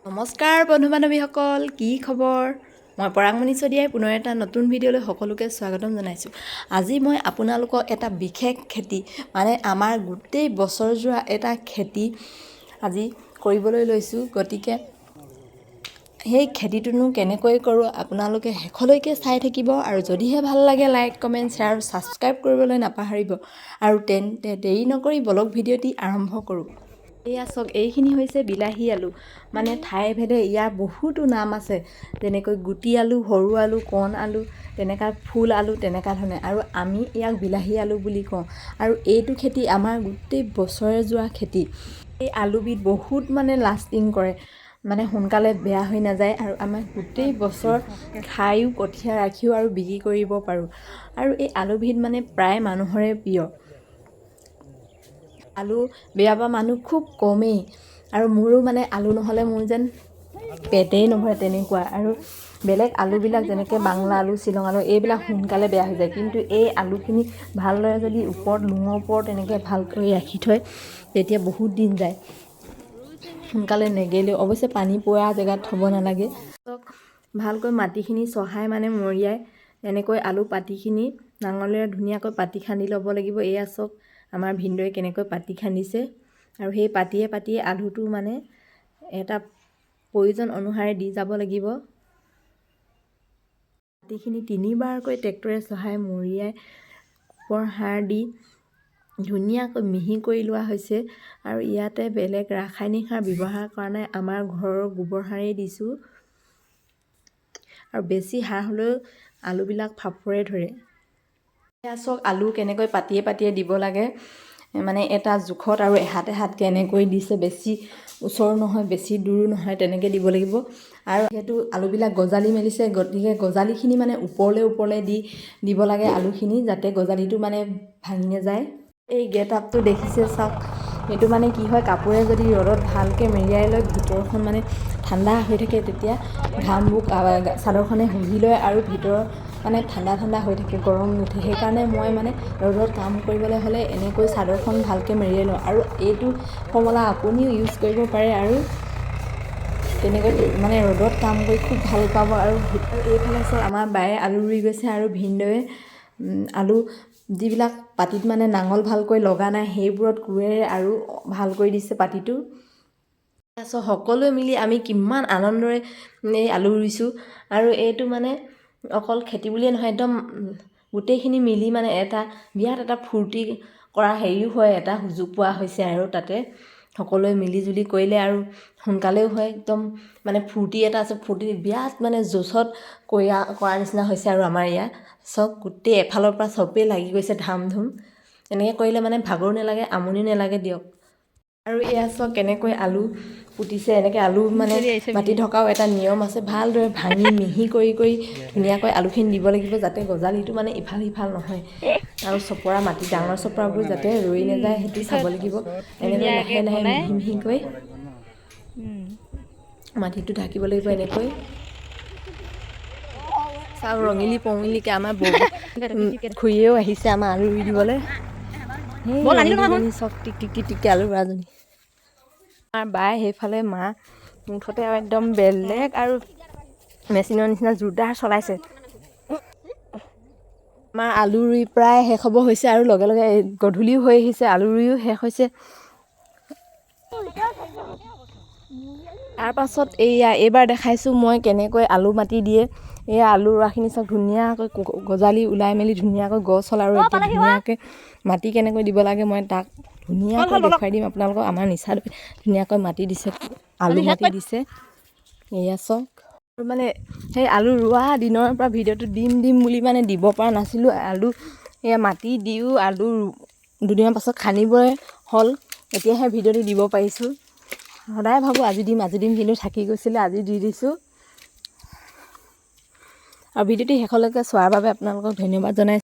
নমস্কাৰ বন্ধু বান্ধৱীসকল, কি খবৰ? মই পৰাগমণি চদিয়াই পুনৰ এটা নতুন ভিডিঅ'লৈ সকলোকে স্বাগতম জনাইছোঁ। আজি মই আপোনালোকক এটা বিশেষ খেতি মানে আমাৰ গোটেই বছৰজোৰা এটা খেতি আজি কৰিবলৈ লৈছোঁ। গতিকে সেই খেতিটোনো কেনেকৈ কৰোঁ আপোনালোকে শেষলৈকে চাই থাকিব আৰু যদিহে ভাল লাগে লাইক কমেণ্ট শ্বেয়াৰ আৰু ছাবস্ক্ৰাইব কৰিবলৈ নাপাহৰিব। আৰু তেন্তে দেৰি নকৰি বলক ভিডিঅ'টি আৰম্ভ কৰোঁ। এয়া চাওক, এইখিনি হৈছে বিলাহী আলু। মানে ঠাই ভেদে ইয়াৰ বহুতো নাম আছে, যেনেকৈ গুটি আলু, সৰু আলু, কণ আলু, তেনেকুৱা ফুল আলু, তেনেকুৱা ধৰণে। আৰু আমি ইয়াক বিলাহী আলু বুলি কওঁ। আৰু এইটো খেতি আমাৰ গোটেই বছৰে যোৱা খেতি। এই আলুবিধ বহুত মানে লাষ্টিং কৰে, মানে সোনকালে বেয়া হৈ নাযায় আৰু আমাৰ গোটেই বছৰ খায়ো, কঠীয়া ৰাখিও আৰু বিক্ৰী কৰিব পাৰোঁ। আৰু এই আলুবিধ মানে প্ৰায় মানুহৰে প্ৰিয়। আলু বেয়া পোৱা মানুহ খুব কমেই, আৰু মোৰো মানে আলু নহ'লে মোৰ যেন পেটেই নভৰে তেনেকুৱা। আৰু বেলেগ আলুবিলাক যেনেকৈ বাংলা আলু, শ্বিলং আলু এইবিলাক সোনকালে বেয়া হৈ যায়, কিন্তু এই আলুখিনি ভালদৰে যদি ওপৰত লুঙৰ ওপৰত এনেকৈ ভালকৈ ৰাখি থয় তেতিয়া বহুত দিন যায়, সোনকালে নেগেলেও। অৱশ্যে পানী পোৱা জেগাত থ'ব নালাগে। ভালকৈ মাটিখিনি চহাই মানে মৰিয়াই এনেকৈ আলু পাতিখিনি নাঙলেৰে ধুনীয়াকৈ পাতি খান্দি ল'ব লাগিব। এয়া চাওক আমাৰ ভিনদেউৱে কেনেকৈ পাতি খান্দিছে। আৰু সেই পাতিয়ে আলুটো মানে এটা প্ৰয়োজন অনুসাৰে দি যাব লাগিব। মাটিখিনি 3বাৰকৈ ট্ৰেক্টৰে চহাই মৰিয়াই গোবৰ সাৰ দি ধুনীয়াকৈ মিহি কৰি লোৱা হৈছে। আৰু ইয়াতে বেলেগ ৰাসায়নিক সাৰ ব্যৱহাৰ কৰা নাই, আমাৰ ঘৰৰ গোবৰ সাৰেই দিছোঁ। আৰু বেছি সাৰ হ'লেও আলুবিলাক ফাপৰে ধৰে। এয়া চাওক আলু কেনেকৈ পাতিয়ে দিব লাগে, মানে এটা জোখত আৰু এহাত কেনেকৈ দিছে, বেছি ওচৰ নহয় বেছি দূৰো নহয়, তেনেকৈ দিব লাগিব। আৰু সেইটো আলুবিলাক গজালি মেলিছে, গতিকে গজালিখিনি মানে ওপৰলৈ দিব লাগে আলুখিনি, যাতে গজালিটো মানে ভাঙি নাযায়। এই গেট আপটো দেখিছে চাওক, এইটো মানে কি হয়, কাপোৰে যদি ৰ'দত ভালকৈ মেৰিয়াই লয়, ভিতৰখন মানে ঠাণ্ডা হৈ থাকে, তেতিয়া ঘামবোৰ চাদৰখনে শুহি লয় আৰু ভিতৰ মানে ঠাণ্ডা হৈ থাকে, গৰম নুঠে। সেইকাৰণে মই মানে ৰ'দত কাম কৰিবলৈ হ'লে এনেকৈ চাদৰখন ভালকৈ মেৰিয়াই লওঁ। আৰু এইটো ফৰ্মুলা আপুনিও ইউজ কৰিব পাৰে আৰু তেনেকৈ মানে ৰ'দত কাম কৰি খুব ভাল পাব। আৰু এইফালে চাওক আমাৰ বায়ে আলু ৰুই গৈছে, আৰু ভিনদেউৱে আলু যিবিলাক পাতিত মানে নাঙল ভালকৈ লগা নাই সেইবোৰত কোৰেৰে আৰু ভাল কৰি দিছে পাতিটো। তাৰপিছত সকলোৱে মিলি আমি কিমান আনন্দৰে এই আলু ৰুইছোঁ। আৰু এইটো মানে অকল খেতি বুলিয়ে নহয়, একদম গোটেইখিনি মিলি মানে এটা বিৰাট এটা ফূৰ্তি কৰা হেৰিও হয়, এটা সুযোগ পোৱা হৈছে। আৰু তাতে সকলোৱে মিলিজুলি কৰিলে আৰু সোনকালেও হয়, একদম মানে ফূৰ্তি এটা আছে, ফূৰ্তি বিৰাট মানে জোচত কৰা নিচিনা হৈছে। আৰু আমাৰ ইয়াত চব গোটেই এফালৰ পৰা চবেই লাগি গৈছে ধাম ধুম। এনেকৈ কৰিলে মানে ভাগৰো নালাগে, আমনি নালাগে দিয়ক। আৰু এয়া চাওক কেনেকৈ আলু পুতিছে। এনেকৈ আলু মানে মাটি থকাও এটা নিয়ম আছে, ভালদৰে ভাঙি মিহি কৰি ধুনীয়াকৈ আলুখিনি দিব লাগিব, যাতে গজালিটো মানে ইফাল সিফাল নহয়। আৰু চপৰা মাটি, ডাঙৰ চপৰাবোৰ যাতে ৰৈ নাযায় সেইটো চাব লাগিব। এনেকৈ লাহে মিহিকৈ মাটিটো ঢাকিব লাগিব। এনেকৈ চাওক ৰঙিলি পঙিলিকৈ আমাৰ খুৰীয়েও আহিছে আমাৰ আলু ৰুই দিবলৈ। সেই ৰঙিলিজনী চাওক টিক আলু ৰুৱাজনী। আমাৰ বাই সেইফালে মা মুঠতে একদম বেলেগ আৰু মেচিনৰ নিচিনা জোৰদাৰ চলাইছে। আমাৰ আলু ৰুই প্ৰায় শেষ হ'ব হৈছে, আৰু লগে গধূলিও হৈ আহিছে, আলু ৰুইও শেষ হৈছে। তাৰপাছত এইবাৰ দেখাইছোঁ মই কেনেকৈ আলু মাটি দিয়ে। এয়া আলু ৰোৱাখিনি চাওক, ধুনীয়াকৈ গজালি ওলাই মেলি ধুনীয়াকৈ গছ হ'ল। আৰু এতিয়া ধুনীয়াকৈ মাটি কেনেকৈ দিব লাগে মই তাক ধুনীয়াকৈ দেখুৱাই দিম আপোনালোকক। আমাৰ নিচাদ ধুনীয়াকৈ মাটি দিছে, আলু মাটি দিছে। এয়া চাওক, মানে সেই আলু ৰোৱা দিনৰ পৰা ভিডিঅ'টো দিম বুলি মানে দিব পৰা নাছিলোঁ। আলু এয়া মাটি দিও আলু দুদিনৰ পাছত খান্দিবই হ'ল, এতিয়াহে ভিডিঅ'টো দিব পাৰিছোঁ। সদায় ভাবোঁ আজি দিম, কিন্তু থাকি গৈছিলে, আজি দি দিছোঁ। আৰু ভিডিঅ'টি শেষলৈকে চোৱাৰ বাবে আপোনালোকক ধন্যবাদ জনাইছোঁ।